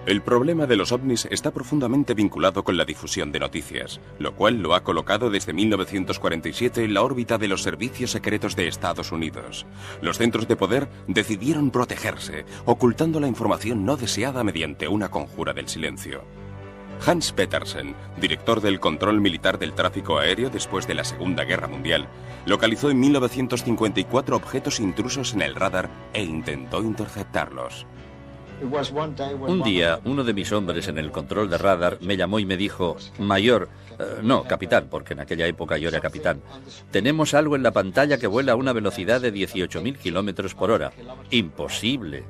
El problema de los ovnis está profundamente vinculado con la difusión de noticias, lo cual lo ha colocado desde 1947 en la órbita de los servicios secretos de Estados Unidos. Los centros de poder decidieron protegerse, ocultando la información no deseada mediante una conjura del silencio. Hans Petersen, director del control militar del tráfico aéreo después de la Segunda Guerra Mundial, localizó en 1954 objetos intrusos en el radar e intentó interceptarlos. Un día, uno de mis hombres en el control de radar me llamó y me dijo: Mayor, no, capitán, porque en aquella época yo era capitán, tenemos algo en la pantalla que vuela a una velocidad de 18.000 kilómetros por hora. Imposible.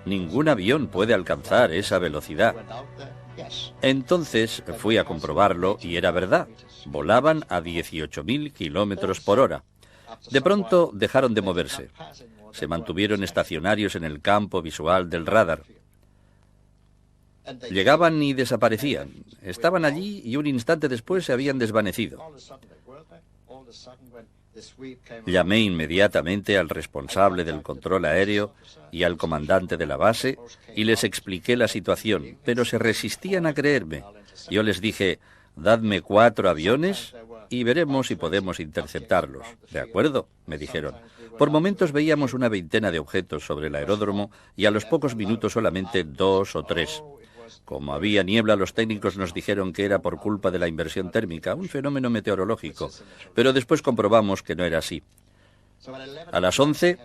Ningún avión puede alcanzar esa velocidad. Entonces fui a comprobarlo y era verdad. Volaban a 18.000 kilómetros por hora. De pronto dejaron de moverse. Se mantuvieron estacionarios en el campo visual del radar. Llegaban y desaparecían. Estaban allí y un instante después se habían desvanecido. Llamé inmediatamente al responsable del control aéreo y al comandante de la base y les expliqué la situación, pero se resistían a creerme. Yo les dije: dadme 4 aviones y veremos si podemos interceptarlos. ¿De acuerdo?, me dijeron. Por momentos veíamos una veintena de objetos sobre el aeródromo y a los pocos minutos solamente 2 o 3. Como había niebla, los técnicos nos dijeron que era por culpa de la inversión térmica, un fenómeno meteorológico, pero después comprobamos que no era así. A las 11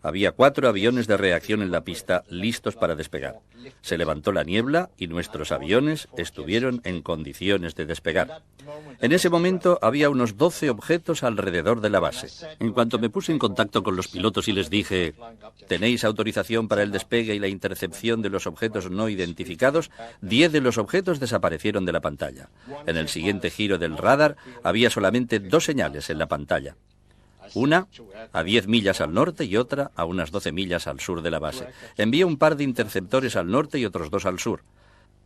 había 4 aviones de reacción en la pista listos para despegar. Se levantó la niebla y nuestros aviones estuvieron en condiciones de despegar. En ese momento había unos 12 objetos alrededor de la base. En cuanto me puse en contacto con los pilotos y les dije: ¿tenéis autorización para el despegue y la intercepción de los objetos no identificados?, 10 de los objetos desaparecieron de la pantalla. En el siguiente giro del radar había solamente 2 señales en la pantalla. Una a 10 millas al norte y otra a unas 12 millas al sur de la base. Envié un par de interceptores al norte y otros 2 al sur.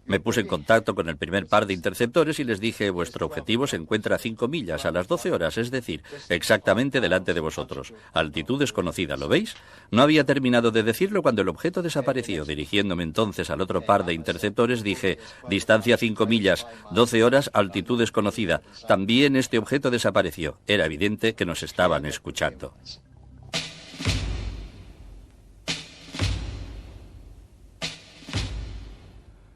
Me puse en contacto con el primer par de interceptores y les dije: vuestro objetivo se encuentra a 5 millas, a las 12 horas, es decir, exactamente delante de vosotros. Altitud desconocida, ¿lo veis? No había terminado de decirlo cuando el objeto desapareció. Dirigiéndome entonces al otro par de interceptores dije: distancia 5 millas, 12 horas, altitud desconocida. También este objeto desapareció. Era evidente que nos estaban escuchando.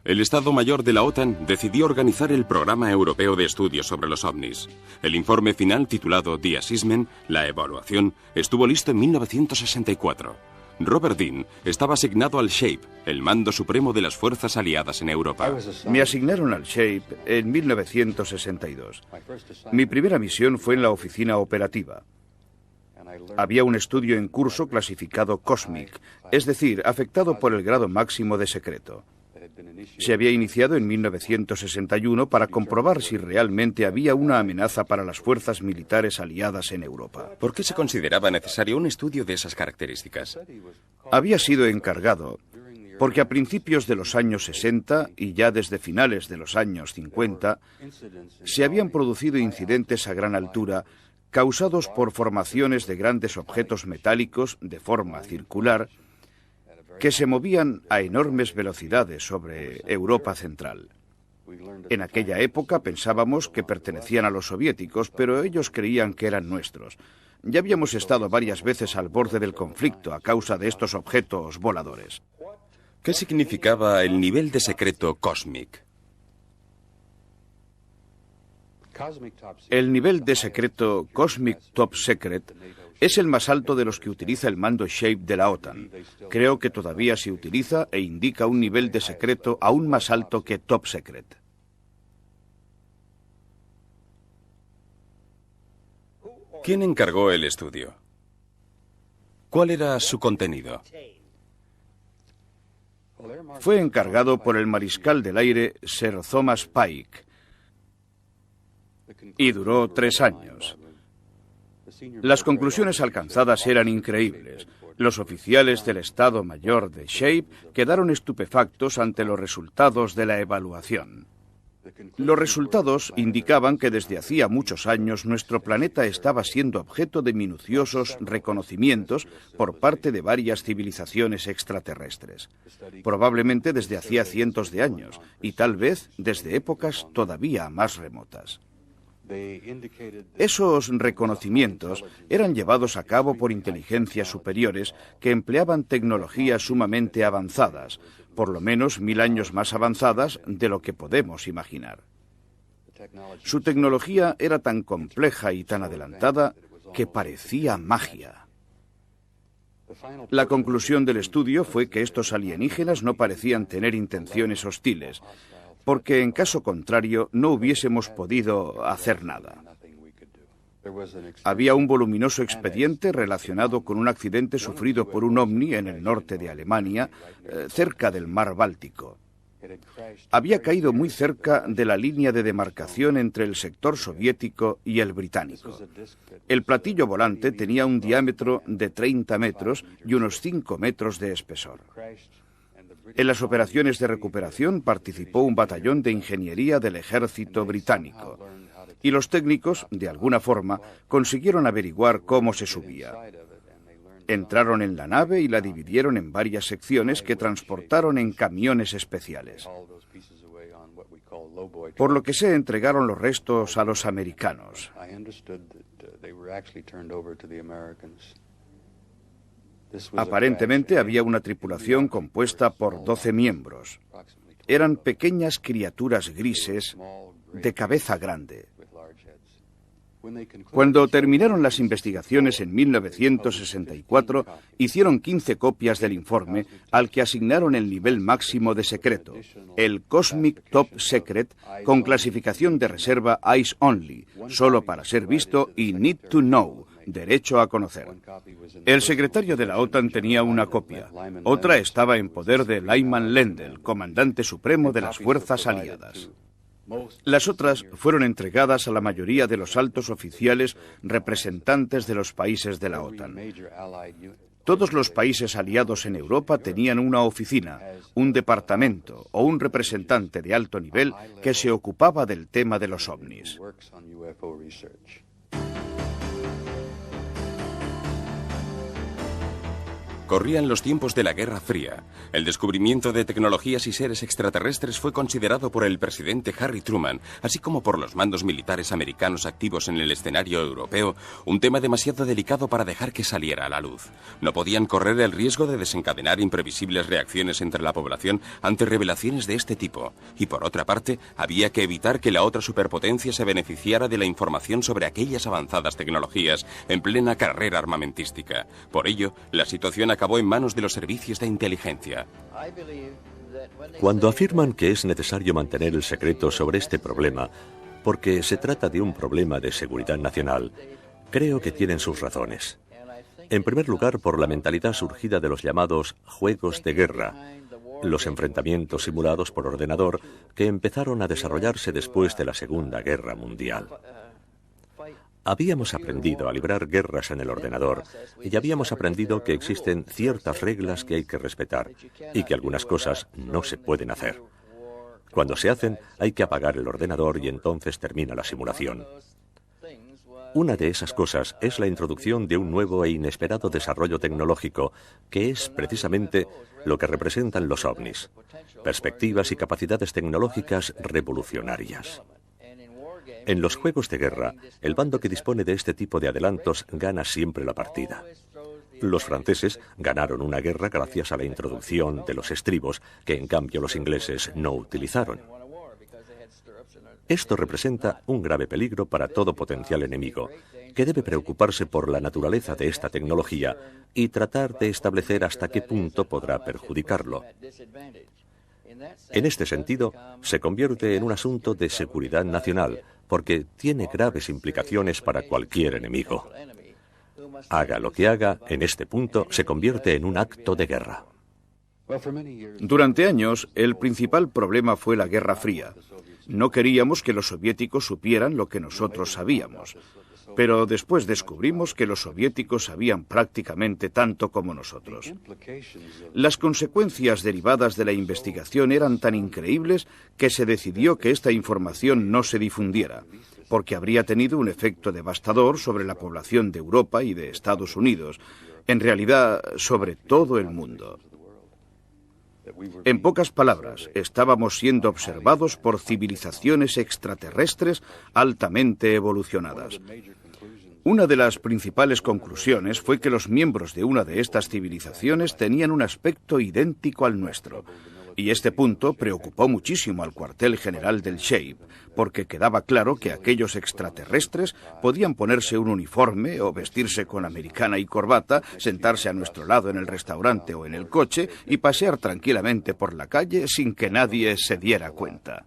El Estado Mayor de la OTAN decidió organizar el Programa Europeo de Estudios sobre los OVNIs. El informe final, titulado The Assessment, la evaluación, estuvo listo en 1964. Robert Dean estaba asignado al SHAPE, el mando supremo de las fuerzas aliadas en Europa. Me asignaron al SHAPE en 1962. Mi primera misión fue en la oficina operativa. Había un estudio en curso clasificado COSMIC, es decir, afectado por el grado máximo de secreto. Se había iniciado en 1961 para comprobar si realmente había una amenaza para las fuerzas militares aliadas en Europa. ¿Por qué se consideraba necesario un estudio de esas características? Había sido encargado porque a principios de los años 60 y ya desde finales de los años 50 se habían producido incidentes a gran altura causados por formaciones de grandes objetos metálicos de forma circular que se movían a enormes velocidades sobre Europa Central. En aquella época pensábamos que pertenecían a los soviéticos, pero ellos creían que eran nuestros. Ya habíamos estado varias veces al borde del conflicto a causa de estos objetos voladores. ¿Qué significaba el nivel de secreto COSMIC? El nivel de secreto Cosmic Top Secret es el más alto de los que utiliza el mando SHAPE de la OTAN. Creo que todavía se utiliza e indica un nivel de secreto aún más alto que Top Secret. ¿Quién encargó el estudio? ¿Cuál era su contenido? Fue encargado por el mariscal del aire Sir Thomas Pike y duró 3 años. Las conclusiones alcanzadas eran increíbles. Los oficiales del Estado Mayor de SHAPE quedaron estupefactos ante los resultados de la evaluación. Los resultados indicaban que desde hacía muchos años nuestro planeta estaba siendo objeto de minuciosos reconocimientos por parte de varias civilizaciones extraterrestres, probablemente desde hacía cientos de años y tal vez desde épocas todavía más remotas. Esos reconocimientos eran llevados a cabo por inteligencias superiores que empleaban tecnologías sumamente avanzadas, por lo menos 1000 años más avanzadas de lo que podemos imaginar. Su tecnología era tan compleja y tan adelantada que parecía magia. La conclusión del estudio fue que estos alienígenas no parecían tener intenciones hostiles, porque en caso contrario no hubiésemos podido hacer nada. Había un voluminoso expediente relacionado con un accidente sufrido por un ovni en el norte de Alemania, cerca del mar Báltico. Había caído muy cerca de la línea de demarcación entre el sector soviético y el británico. El platillo volante tenía un diámetro de 30 metros y unos 5 metros de espesor. En las operaciones de recuperación participó un batallón de ingeniería del ejército británico. Y los técnicos, de alguna forma, consiguieron averiguar cómo se subía. Entraron en la nave y la dividieron en varias secciones que transportaron en camiones especiales. Por lo que se entregaron los restos a los americanos. Aparentemente había una tripulación compuesta por 12 miembros. Eran pequeñas criaturas grises de cabeza grande. Cuando terminaron las investigaciones en 1964, hicieron 15 copias del informe al que asignaron el nivel máximo de secreto, el Cosmic Top Secret, con clasificación de reserva Eyes Only, solo para ser visto, y Need to Know, derecho a conocer. El secretario de la OTAN tenía una copia. Otra estaba en poder de Lyman Lendl, comandante supremo de las fuerzas aliadas. Las otras fueron entregadas a la mayoría de los altos oficiales representantes de los países de la OTAN. Todos los países aliados en Europa tenían una oficina, un departamento o un representante de alto nivel que se ocupaba del tema de los ovnis. Corrían los tiempos de la Guerra Fría. El descubrimiento de tecnologías y seres extraterrestres fue considerado por el presidente Harry Truman, así como por los mandos militares americanos activos en el escenario europeo, un tema demasiado delicado para dejar que saliera a la luz. No podían correr el riesgo de desencadenar imprevisibles reacciones entre la población ante revelaciones de este tipo. Y por otra parte, había que evitar que la otra superpotencia se beneficiara de la información sobre aquellas avanzadas tecnologías en plena carrera armamentística. Por ello, la situación acabó en manos de los servicios de inteligencia. Cuando afirman que es necesario mantener el secreto sobre este problema, porque se trata de un problema de seguridad nacional, creo que tienen sus razones. En primer lugar, por la mentalidad surgida de los llamados juegos de guerra, los enfrentamientos simulados por ordenador que empezaron a desarrollarse después de la Segunda Guerra Mundial. Habíamos aprendido a librar guerras en el ordenador y habíamos aprendido que existen ciertas reglas que hay que respetar y que algunas cosas no se pueden hacer. Cuando se hacen, hay que apagar el ordenador y entonces termina la simulación. Una de esas cosas es la introducción de un nuevo e inesperado desarrollo tecnológico, que es precisamente lo que representan los ovnis: perspectivas y capacidades tecnológicas revolucionarias. En los juegos de guerra, el bando que dispone de este tipo de adelantos gana siempre la partida. Los franceses ganaron una guerra gracias a la introducción de los estribos, que en cambio los ingleses no utilizaron. Esto representa un grave peligro para todo potencial enemigo, que debe preocuparse por la naturaleza de esta tecnología y tratar de establecer hasta qué punto podrá perjudicarlo. En este sentido, se convierte en un asunto de seguridad nacional, porque tiene graves implicaciones para cualquier enemigo. Haga lo que haga, en este punto se convierte en un acto de guerra. Durante años, el principal problema fue la Guerra Fría. No queríamos que los soviéticos supieran lo que nosotros sabíamos. Pero después descubrimos que los soviéticos sabían prácticamente tanto como nosotros. Las consecuencias derivadas de la investigación eran tan increíbles que se decidió que esta información no se difundiera, porque habría tenido un efecto devastador sobre la población de Europa y de Estados Unidos, en realidad sobre todo el mundo. En pocas palabras, estábamos siendo observados por civilizaciones extraterrestres altamente evolucionadas. Una de las principales conclusiones fue que los miembros de una de estas civilizaciones tenían un aspecto idéntico al nuestro. Y este punto preocupó muchísimo al cuartel general del Shape, porque quedaba claro que aquellos extraterrestres podían ponerse un uniforme o vestirse con americana y corbata, sentarse a nuestro lado en el restaurante o en el coche y pasear tranquilamente por la calle sin que nadie se diera cuenta.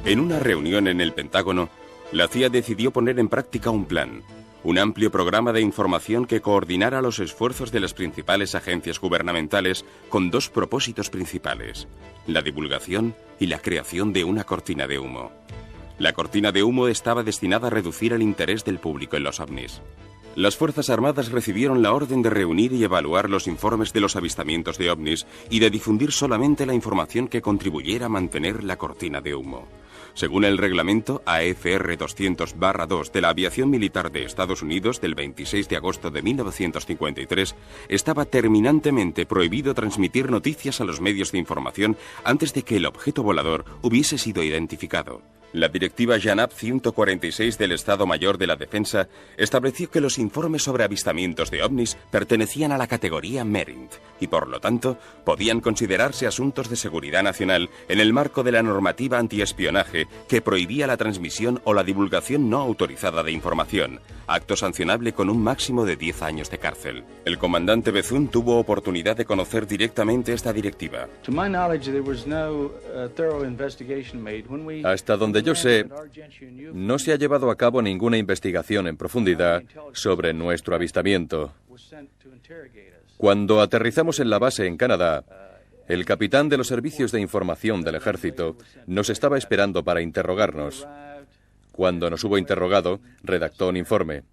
En una reunión en el Pentágono, la CIA decidió poner en práctica un plan, un amplio programa de información que coordinara los esfuerzos de las principales agencias gubernamentales con dos propósitos principales, la divulgación y la creación de una cortina de humo. La cortina de humo estaba destinada a reducir el interés del público en los ovnis. Las Fuerzas Armadas recibieron la orden de reunir y evaluar los informes de los avistamientos de ovnis y de difundir solamente la información que contribuyera a mantener la cortina de humo. Según el reglamento AFR 200/2 de la Aviación Militar de Estados Unidos del 26 de agosto de 1953, estaba terminantemente prohibido transmitir noticias a los medios de información antes de que el objeto volador hubiese sido identificado. La directiva JANAP 146 del Estado Mayor de la Defensa estableció que los informes sobre avistamientos de ovnis pertenecían a la categoría MERINT y, por lo tanto, podían considerarse asuntos de seguridad nacional en el marco de la normativa antiespionaje que prohibía la transmisión o la divulgación no autorizada de información, acto sancionable con un máximo de 10 años de cárcel. El comandante Bethune tuvo oportunidad de conocer directamente esta directiva. Hasta donde yo sé, no se ha llevado a cabo ninguna investigación en profundidad sobre nuestro avistamiento. Cuando aterrizamos en la base en Canadá, el capitán de los servicios de información del ejército nos estaba esperando para interrogarnos. Cuando nos hubo interrogado, redactó un informe.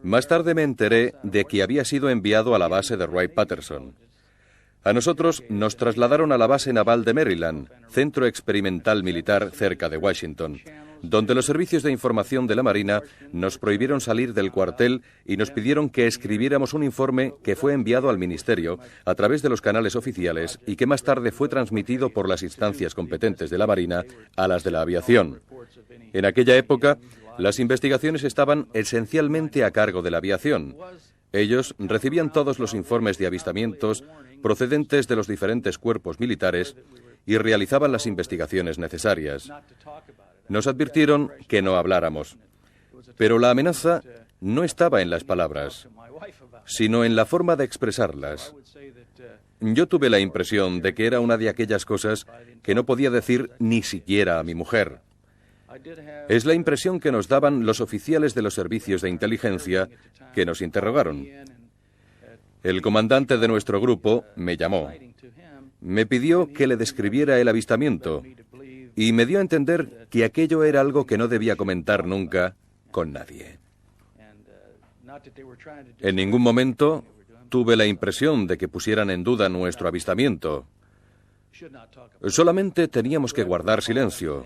Más tarde me enteré de que había sido enviado a la base de Wright-Patterson. A nosotros nos trasladaron a la base naval de Maryland, centro experimental militar cerca de Washington, donde los servicios de información de la Marina nos prohibieron salir del cuartel y nos pidieron que escribiéramos un informe que fue enviado al Ministerio a través de los canales oficiales y que más tarde fue transmitido por las instancias competentes de la Marina a las de la aviación. En aquella época, las investigaciones estaban esencialmente a cargo de la aviación. Ellos recibían todos los informes de avistamientos procedentes de los diferentes cuerpos militares y realizaban las investigaciones necesarias. Nos advirtieron que no habláramos, pero la amenaza no estaba en las palabras, sino en la forma de expresarlas. Yo tuve la impresión de que era una de aquellas cosas que no podía decir ni siquiera a mi mujer. Es la impresión que nos daban los oficiales de los servicios de inteligencia que nos interrogaron. El comandante de nuestro grupo me llamó. Me pidió que le describiera el avistamiento y me dio a entender que aquello era algo que no debía comentar nunca con nadie. En ningún momento tuve la impresión de que pusieran en duda nuestro avistamiento. Solamente teníamos que guardar silencio.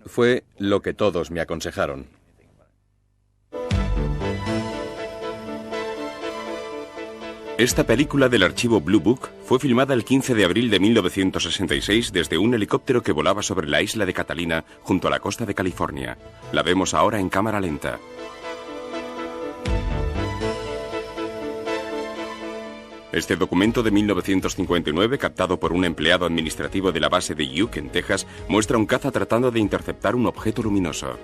Fue lo que todos me aconsejaron. Esta película del archivo Blue Book fue filmada el 15 de abril de 1966 desde un helicóptero que volaba sobre la isla de Catalina junto a la costa de California. La vemos ahora en cámara lenta. Este documento de 1959, captado por un empleado administrativo de la base de Uke, en Texas, muestra un caza tratando de interceptar un objeto luminoso.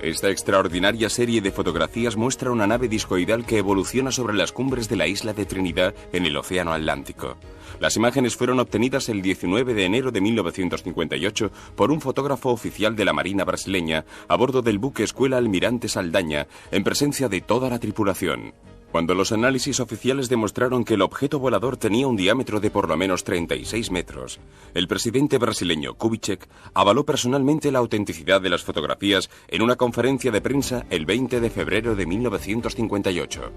Esta extraordinaria serie de fotografías muestra una nave discoidal que evoluciona sobre las cumbres de la isla de Trinidad en el Océano Atlántico. Las imágenes fueron obtenidas el 19 de enero de 1958 por un fotógrafo oficial de la Marina brasileña a bordo del buque Escuela Almirante Saldaña, en presencia de toda la tripulación. Cuando los análisis oficiales demostraron que el objeto volador tenía un diámetro de por lo menos 36 metros, el presidente brasileño Kubitschek avaló personalmente la autenticidad de las fotografías en una conferencia de prensa el 20 de febrero de 1958.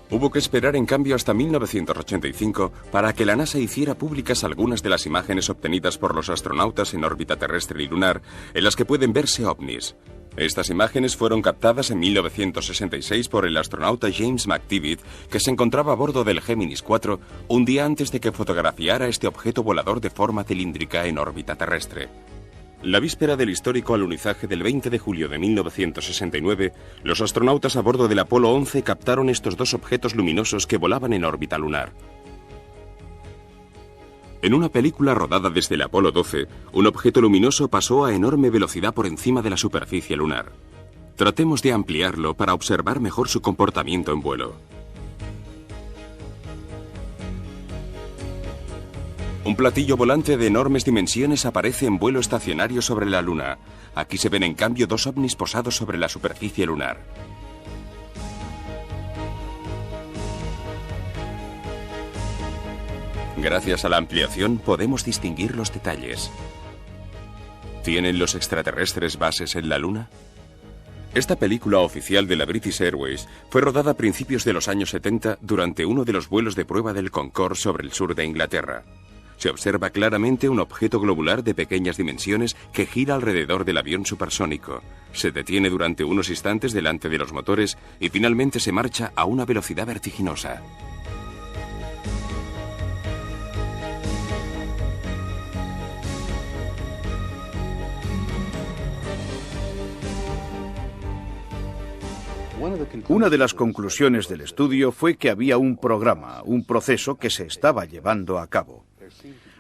Hubo que esperar en cambio hasta 1985 para que la NASA hiciera públicas algunas de las imágenes obtenidas por los astronautas en órbita terrestre y lunar, en las que pueden verse ovnis. Estas imágenes fueron captadas en 1966 por el astronauta James McDivitt, que se encontraba a bordo del Gemini 4 un día antes de que fotografiara este objeto volador de forma cilíndrica en órbita terrestre. La víspera del histórico alunizaje del 20 de julio de 1969, los astronautas a bordo del Apolo 11 captaron estos dos objetos luminosos que volaban en órbita lunar. En una película rodada desde el Apolo 12, un objeto luminoso pasó a enorme velocidad por encima de la superficie lunar. Tratemos de ampliarlo para observar mejor su comportamiento en vuelo. Un platillo volante de enormes dimensiones aparece en vuelo estacionario sobre la Luna. Aquí se ven en cambio dos ovnis posados sobre la superficie lunar. Gracias a la ampliación podemos distinguir los detalles. ¿Tienen los extraterrestres bases en la Luna? Esta película oficial de la British Airways fue rodada a principios de los años 70 durante uno de los vuelos de prueba del Concorde sobre el sur de Inglaterra. Se observa claramente un objeto globular de pequeñas dimensiones que gira alrededor del avión supersónico. Se detiene durante unos instantes delante de los motores y finalmente se marcha a una velocidad vertiginosa. Una de las conclusiones del estudio fue que había un programa, un proceso que se estaba llevando a cabo.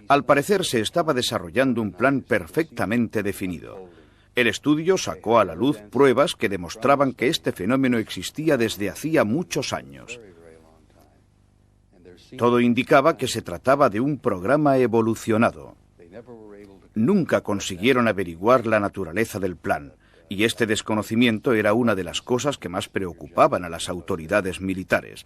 Al parecer se estaba desarrollando un plan perfectamente definido. El estudio sacó a la luz pruebas que demostraban que este fenómeno existía desde hacía muchos años. Todo indicaba que se trataba de un programa evolucionado. Nunca consiguieron averiguar la naturaleza del plan. Y este desconocimiento era una de las cosas que más preocupaban a las autoridades militares.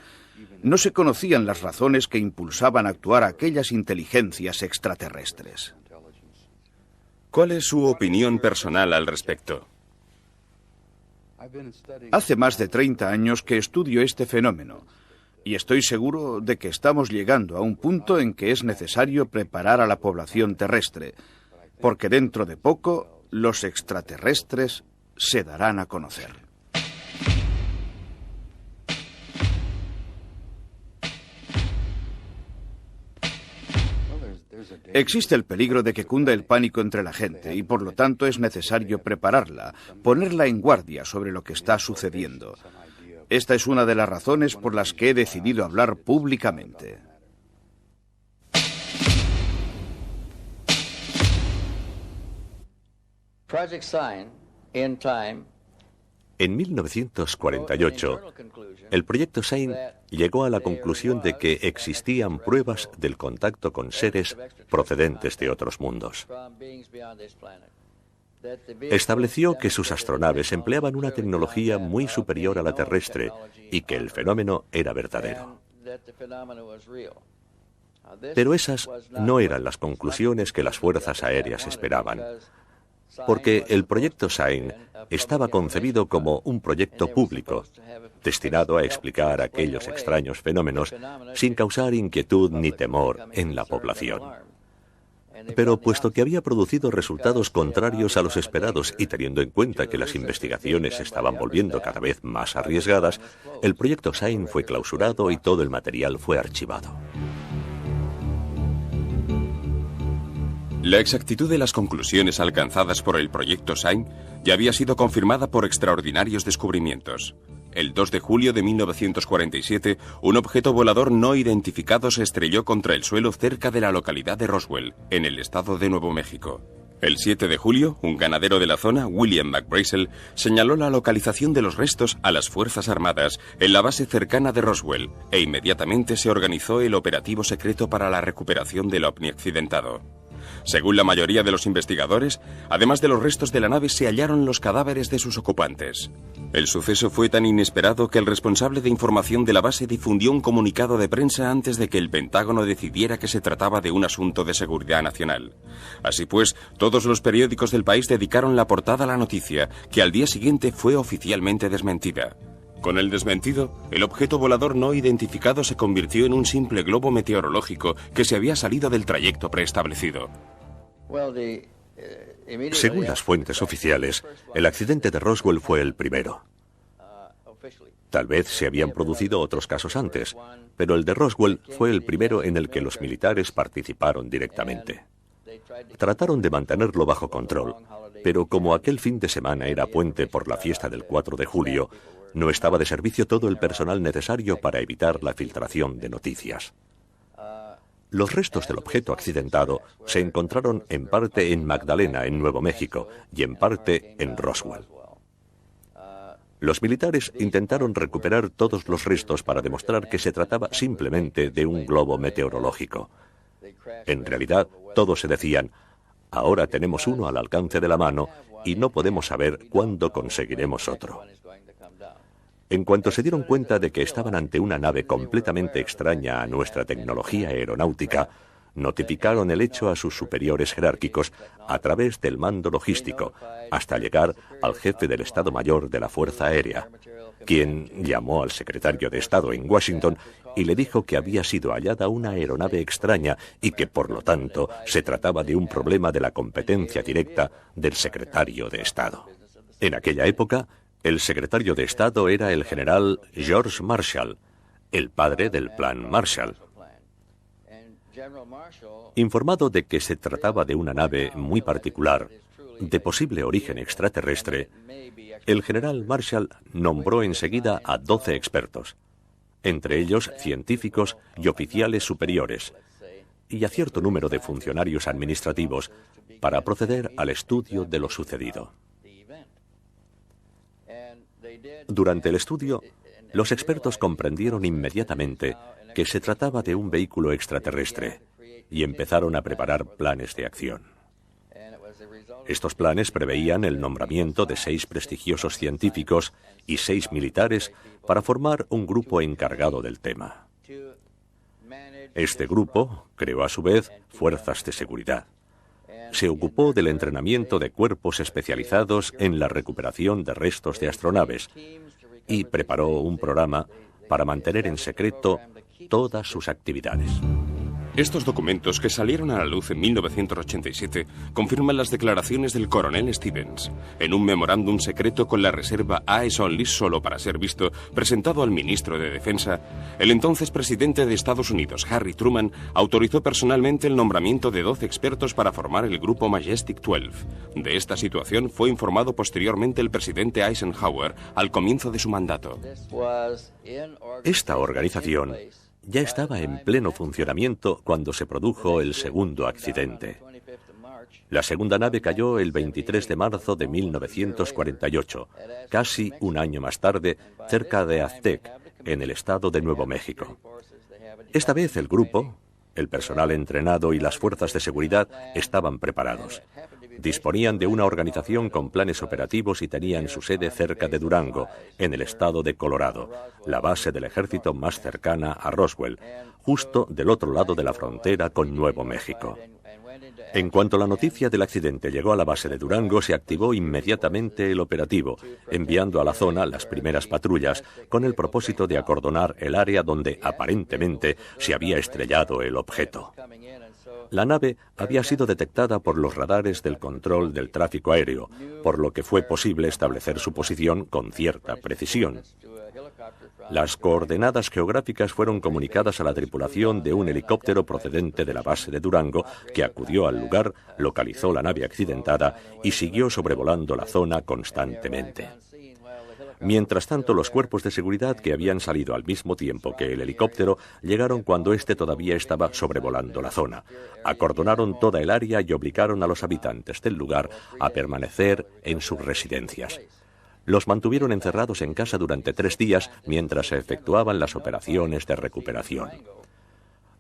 No se conocían las razones que impulsaban a actuar a aquellas inteligencias extraterrestres. ¿Cuál es su opinión personal al respecto? Hace más de 30 años que estudio este fenómeno, y estoy seguro de que estamos llegando a un punto en que es necesario preparar a la población terrestre, porque dentro de poco los extraterrestres se darán a conocer. Existe el peligro de que cunda el pánico entre la gente y por lo tanto es necesario prepararla, ponerla en guardia sobre lo que está sucediendo. Esta es una de las razones por las que he decidido hablar públicamente. En 1948, el proyecto SIGN llegó a la conclusión de que existían pruebas del contacto con seres procedentes de otros mundos. Estableció que sus astronaves empleaban una tecnología muy superior a la terrestre y que el fenómeno era verdadero. Pero esas no eran las conclusiones que las fuerzas aéreas esperaban, porque el proyecto SIGN estaba concebido como un proyecto público, destinado a explicar aquellos extraños fenómenos sin causar inquietud ni temor en la población. Pero puesto que había producido resultados contrarios a los esperados y teniendo en cuenta que las investigaciones se estaban volviendo cada vez más arriesgadas, el proyecto SIGN fue clausurado y todo el material fue archivado. La exactitud de las conclusiones alcanzadas por el proyecto SIGN ya había sido confirmada por extraordinarios descubrimientos. El 2 de julio de 1947, un objeto volador no identificado se estrelló contra el suelo cerca de la localidad de Roswell, en el estado de Nuevo México. El 7 de julio, un ganadero de la zona, William McBrazel, señaló la localización de los restos a las Fuerzas Armadas en la base cercana de Roswell, e inmediatamente se organizó el operativo secreto para la recuperación del ovni accidentado. Según la mayoría de los investigadores, además de los restos de la nave, se hallaron los cadáveres de sus ocupantes. El suceso fue tan inesperado que el responsable de información de la base difundió un comunicado de prensa antes de que el Pentágono decidiera que se trataba de un asunto de seguridad nacional. Así pues, todos los periódicos del país dedicaron la portada a la noticia, que al día siguiente fue oficialmente desmentida. Con el desmentido, el objeto volador no identificado se convirtió en un simple globo meteorológico que se había salido del trayecto preestablecido. Según las fuentes oficiales, el accidente de Roswell fue el primero. Tal vez se habían producido otros casos antes, pero el de Roswell fue el primero en el que los militares participaron directamente. Trataron de mantenerlo bajo control, pero como aquel fin de semana era puente por la fiesta del 4 de julio, no estaba de servicio todo el personal necesario para evitar la filtración de noticias. Los restos del objeto accidentado se encontraron en parte en Magdalena, en Nuevo México, y en parte en Roswell. Los militares intentaron recuperar todos los restos para demostrar que se trataba simplemente de un globo meteorológico. En realidad, todos se decían: ahora tenemos uno al alcance de la mano y no podemos saber cuándo conseguiremos otro. En cuanto se dieron cuenta de que estaban ante una nave completamente extraña a nuestra tecnología aeronáutica, notificaron el hecho a sus superiores jerárquicos a través del mando logístico, hasta llegar al jefe del Estado Mayor de la Fuerza Aérea, quien llamó al secretario de Estado en Washington y le dijo que había sido hallada una aeronave extraña y que, por lo tanto, se trataba de un problema de la competencia directa del secretario de Estado. En aquella época, el secretario de Estado era el general George Marshall, el padre del Plan Marshall. Informado de que se trataba de una nave muy particular, de posible origen extraterrestre, el general Marshall nombró enseguida a 12 expertos, entre ellos científicos y oficiales superiores, y a cierto número de funcionarios administrativos, para proceder al estudio de lo sucedido. Durante el estudio, los expertos comprendieron inmediatamente que se trataba de un vehículo extraterrestre y empezaron a preparar planes de acción. Estos planes preveían el nombramiento de 6 prestigiosos científicos y 6 militares para formar un grupo encargado del tema. Este grupo creó a su vez fuerzas de seguridad. Se ocupó del entrenamiento de cuerpos especializados en la recuperación de restos de astronaves y preparó un programa para mantener en secreto todas sus actividades. Estos documentos, que salieron a la luz en 1987, confirman las declaraciones del coronel Stevens. En un memorándum secreto con la reserva Eyes Only, solo para ser visto, presentado al ministro de Defensa, el entonces presidente de Estados Unidos, Harry Truman, autorizó personalmente el nombramiento de 12 expertos para formar el grupo Majestic 12. De esta situación fue informado posteriormente el presidente Eisenhower al comienzo de su mandato. Esta organización ya estaba en pleno funcionamiento cuando se produjo el segundo accidente. La segunda nave cayó el 23 de marzo de 1948, casi un año más tarde, cerca de Aztec, en el estado de Nuevo México. Esta vez el grupo, el personal entrenado y las fuerzas de seguridad estaban preparados. Disponían de una organización con planes operativos y tenían su sede cerca de Durango, en el estado de Colorado, la base del ejército más cercana a Roswell, justo del otro lado de la frontera con Nuevo México. En cuanto la noticia del accidente llegó a la base de Durango, se activó inmediatamente el operativo, enviando a la zona las primeras patrullas con el propósito de acordonar el área donde aparentemente se había estrellado el objeto. La nave había sido detectada por los radares del control del tráfico aéreo, por lo que fue posible establecer su posición con cierta precisión. Las coordenadas geográficas fueron comunicadas a la tripulación de un helicóptero procedente de la base de Durango, que acudió al lugar, localizó la nave accidentada y siguió sobrevolando la zona constantemente. Mientras tanto, los cuerpos de seguridad, que habían salido al mismo tiempo que el helicóptero, llegaron cuando éste todavía estaba sobrevolando la zona. Acordonaron toda el área y obligaron a los habitantes del lugar a permanecer en sus residencias. Los mantuvieron encerrados en casa durante 3 días mientras se efectuaban las operaciones de recuperación.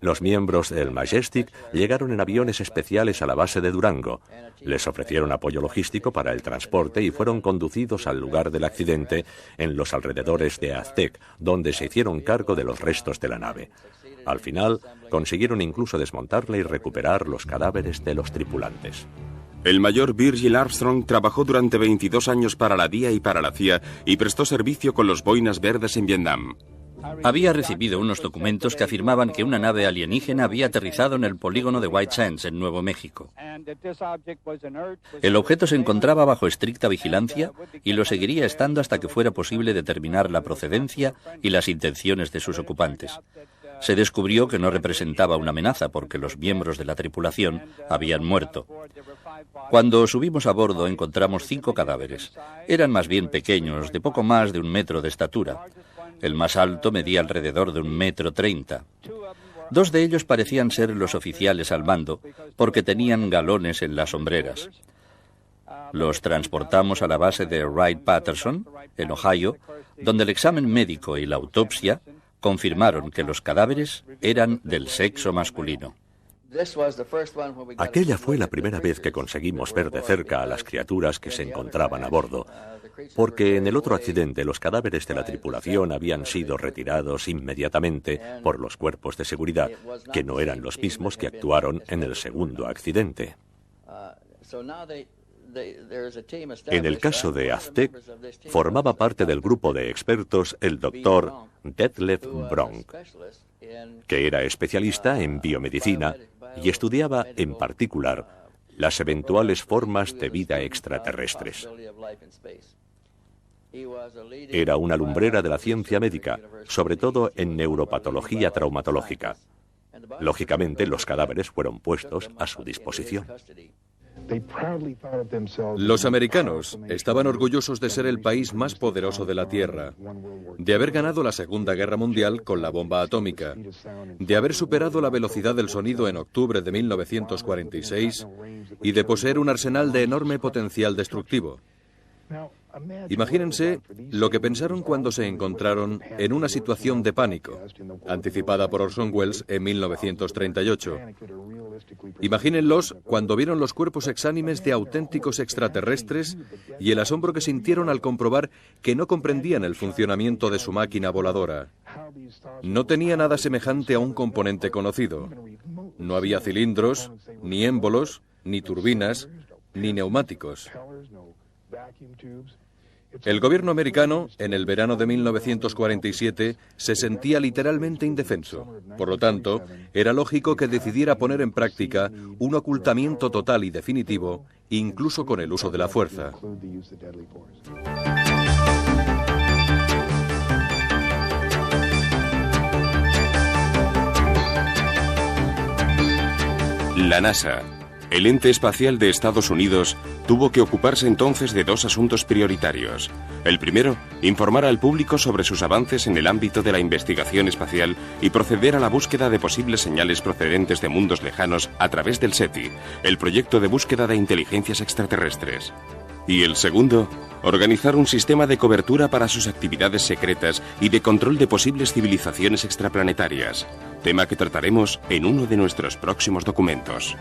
Los miembros del Majestic llegaron en aviones especiales a la base de Durango. Les ofrecieron apoyo logístico para el transporte y fueron conducidos al lugar del accidente en los alrededores de Aztec, donde se hicieron cargo de los restos de la nave. Al final, consiguieron incluso desmontarla y recuperar los cadáveres de los tripulantes. El mayor Virgil Armstrong trabajó durante 22 años para la DIA y para la CIA y prestó servicio con los Boinas Verdes en Vietnam. Había recibido unos documentos que afirmaban que una nave alienígena había aterrizado en el polígono de White Sands, en Nuevo México. El objeto se encontraba bajo estricta vigilancia y lo seguiría estando hasta que fuera posible determinar la procedencia y las intenciones de sus ocupantes. Se descubrió que no representaba una amenaza porque los miembros de la tripulación habían muerto. Cuando subimos a bordo encontramos 5 cadáveres. Eran más bien pequeños, de poco más de 1 metro de estatura. El más alto medía alrededor de 1,30 m. 2 de ellos parecían ser los oficiales al mando, porque tenían galones en las hombreras. Los transportamos a la base de Wright-Patterson, en Ohio, donde el examen médico y la autopsia confirmaron que los cadáveres eran del sexo masculino. Aquella fue la primera vez que conseguimos ver de cerca a las criaturas que se encontraban a bordo, porque en el otro accidente los cadáveres de la tripulación habían sido retirados inmediatamente por los cuerpos de seguridad, que no eran los mismos que actuaron en el segundo accidente. En el caso de Aztec, formaba parte del grupo de expertos el doctor Detlef Bronk, que era especialista en biomedicina y estudiaba en particular las eventuales formas de vida extraterrestres. Era una lumbrera de la ciencia médica, sobre todo en neuropatología traumatológica. Lógicamente, los cadáveres fueron puestos a su disposición. Los americanos estaban orgullosos de ser el país más poderoso de la Tierra, de haber ganado la Segunda Guerra Mundial con la bomba atómica, de haber superado la velocidad del sonido en octubre de 1946 y de poseer un arsenal de enorme potencial destructivo. Imagínense lo que pensaron cuando se encontraron en una situación de pánico, anticipada por Orson Welles en 1938. Imagínenlos cuando vieron los cuerpos exánimes de auténticos extraterrestres y el asombro que sintieron al comprobar que no comprendían el funcionamiento de su máquina voladora. No tenía nada semejante a un componente conocido. No había cilindros, ni émbolos, ni turbinas, ni neumáticos. El gobierno americano, en el verano de 1947, se sentía literalmente indefenso. Por lo tanto, era lógico que decidiera poner en práctica un ocultamiento total y definitivo, incluso con el uso de la fuerza. La NASA, el ente espacial de Estados Unidos, tuvo que ocuparse entonces de 2 asuntos prioritarios. El primero, informar al público sobre sus avances en el ámbito de la investigación espacial y proceder a la búsqueda de posibles señales procedentes de mundos lejanos a través del SETI, el proyecto de búsqueda de inteligencias extraterrestres. Y el segundo, organizar un sistema de cobertura para sus actividades secretas y de control de posibles civilizaciones extraplanetarias, tema que trataremos en uno de nuestros próximos documentos.